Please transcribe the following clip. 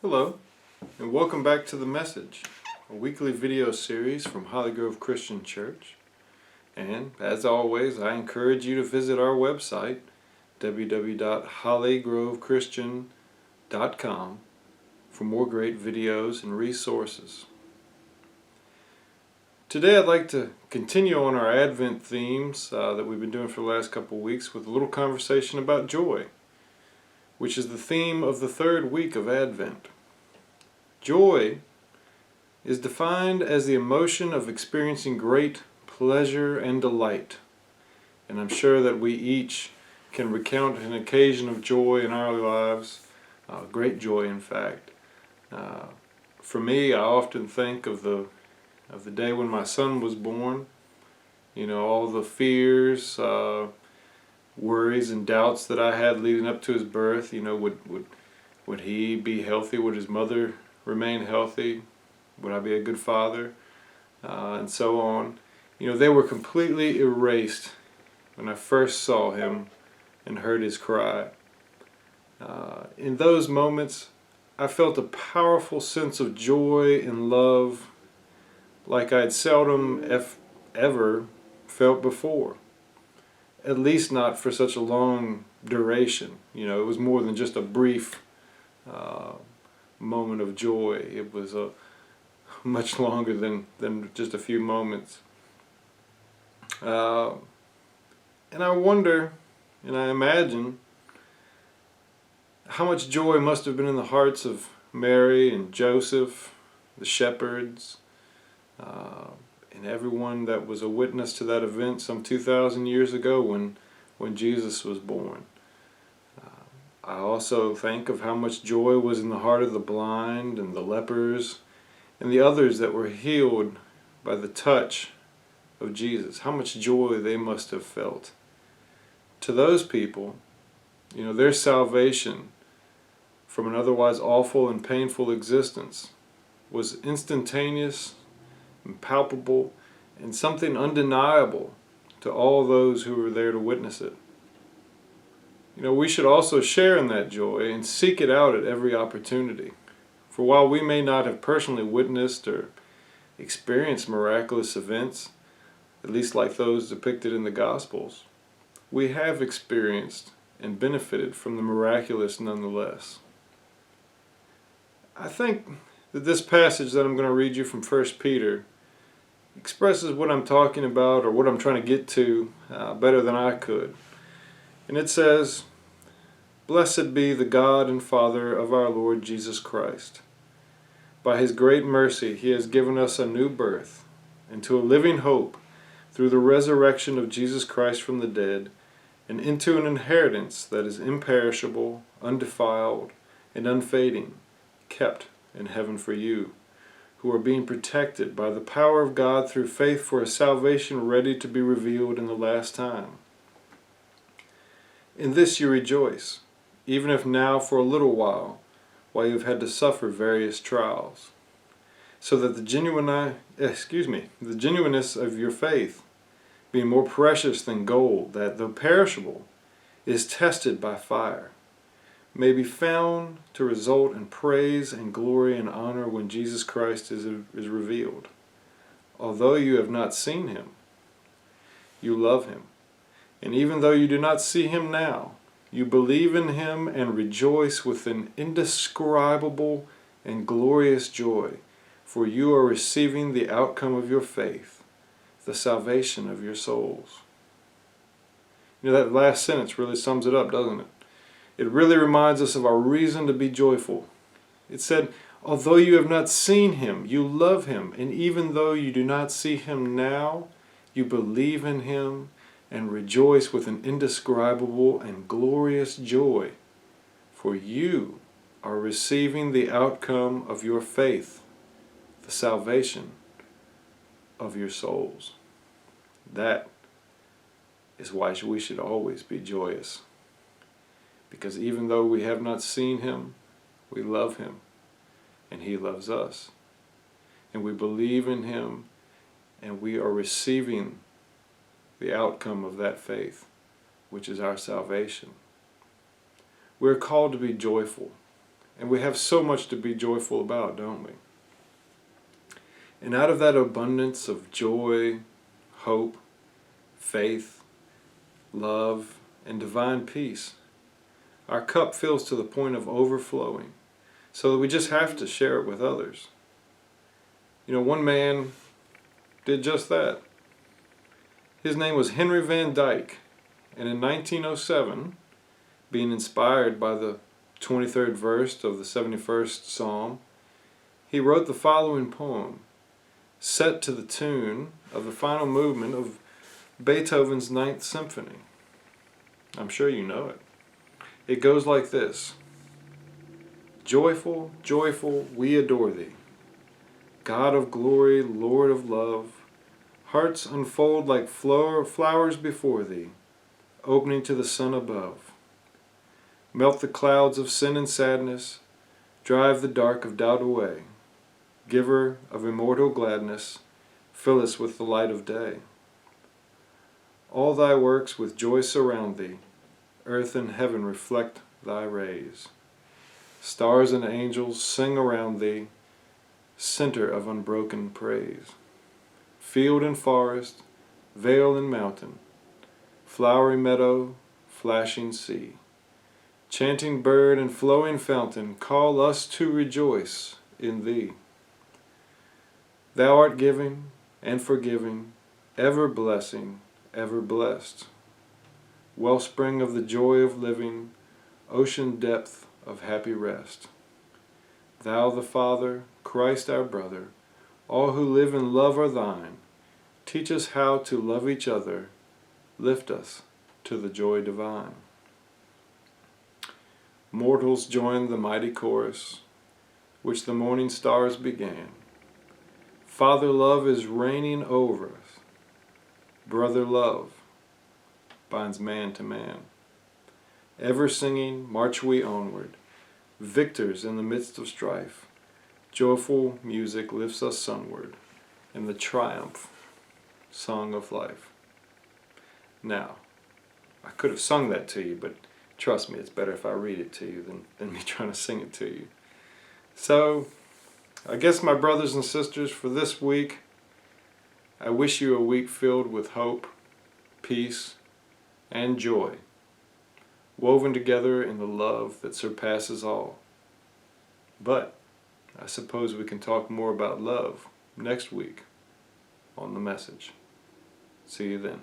Hello, and welcome back to The Message, a weekly video series from Holly Grove Christian Church. And, as always, I encourage you to visit our website, www.hollygrovechristian.com, for more great videos and resources. Today I'd like to continue on our Advent themes that we've been doing for the last couple of weeks with a little conversation about joy, which is the theme of the third week of Advent. Joy is defined as the emotion of experiencing great pleasure and delight. And I'm sure that we each can recount an occasion of joy in our lives, great joy in fact. For me, I often think of the day when my son was born. You know, all the fears, worries and doubts that I had leading up to his birth. You know, would he be healthy? Would his mother remain healthy? Would I be a good father? And so on. You know, they were completely erased when I first saw him and heard his cry. In those moments, I felt a powerful sense of joy and love like I had seldom ever felt before. At least not for such a long duration. You know, it was more than just a brief moment of joy. It was much longer than just a few moments. And I wonder, and I imagine, how much joy must have been in the hearts of Mary and Joseph, the shepherds, and everyone that was a witness to that event some 2,000 years ago when Jesus was born. I also think of how much joy was in the heart of the blind and the lepers and the others that were healed by the touch of Jesus. How much joy they must have felt. To those people, you know, their salvation from an otherwise awful and painful existence was instantaneous and palpable and something undeniable to all those who were there to witness it. You know, we should also share in that joy and seek it out at every opportunity. For while we may not have personally witnessed or experienced miraculous events, at least like those depicted in the Gospels, we have experienced and benefited from the miraculous nonetheless. I think that this passage that I'm going to read you from 1 Peter expresses what I'm talking about, or what I'm trying to get to, better than I could. And it says, "Blessed be the God and Father of our Lord Jesus Christ. By His great mercy He has given us a new birth into a living hope through the resurrection of Jesus Christ from the dead, and into an inheritance that is imperishable, undefiled, and unfading, kept in heaven for you, who are being protected by the power of God through faith for a salvation ready to be revealed in the last time. In this you rejoice, even if now for a little while you have had to suffer various trials, so that the genuineness of your faith, being more precious than gold, that though perishable, is tested by fire, may be found to result in praise and glory and honor when Jesus Christ is revealed. Although you have not seen Him, you love Him. And even though you do not see Him now, you believe in Him and rejoice with an indescribable and glorious joy, for you are receiving the outcome of your faith, the salvation of your souls." You know, that last sentence really sums it up, doesn't it? It really reminds us of our reason to be joyful. It said, although you have not seen Him, you love Him, and even though you do not see Him now, you believe in Him and rejoice with an indescribable and glorious joy, for you are receiving the outcome of your faith, the salvation of your souls. That is why we should always be joyous. Because even though we have not seen Him, we love Him, and He loves us. And we believe in Him, and we are receiving the outcome of that faith, which is our salvation. We're called to be joyful, And we have so much to be joyful about, don't we? And out of that abundance of joy, hope, faith, love, and divine peace, our cup fills to the point of overflowing, so that we just have to share it with others. You know, one man did just that. His name was Henry Van Dyke, and in 1907, being inspired by the 23rd verse of the 71st Psalm, he wrote the following poem, set to the tune of the final movement of Beethoven's Ninth Symphony. I'm sure you know it. It goes like this. Joyful, joyful, we adore thee. God of glory, Lord of love, hearts unfold like flowers before thee, opening to the sun above. Melt the clouds of sin and sadness, drive the dark of doubt away. Giver of immortal gladness, fill us with the light of day. All thy works with joy surround thee, earth and heaven reflect thy rays. Stars and angels sing around thee, center of unbroken praise. Field and forest, vale and mountain, flowery meadow, flashing sea, chanting bird and flowing fountain call us to rejoice in thee. Thou art giving and forgiving, ever blessing, ever blessed. Wellspring of the joy of living, ocean depth of happy rest. Thou the Father, Christ our brother, all who live in love are thine. Teach us how to love each other, lift us to the joy divine. Mortals join the mighty chorus, which the morning stars began. Father love is reigning over us. Brother love binds man to man. Ever singing, march we onward, victors in the midst of strife. Joyful music lifts us sunward in the triumph song of life. Now, I could have sung that to you, but trust me, it's better if I read it to you than me trying to sing it to you. So, I guess my brothers and sisters, for this week, I wish you a week filled with hope, peace, and joy, woven together in the love that surpasses all. But I suppose we can talk more about love next week on The Message. See you then.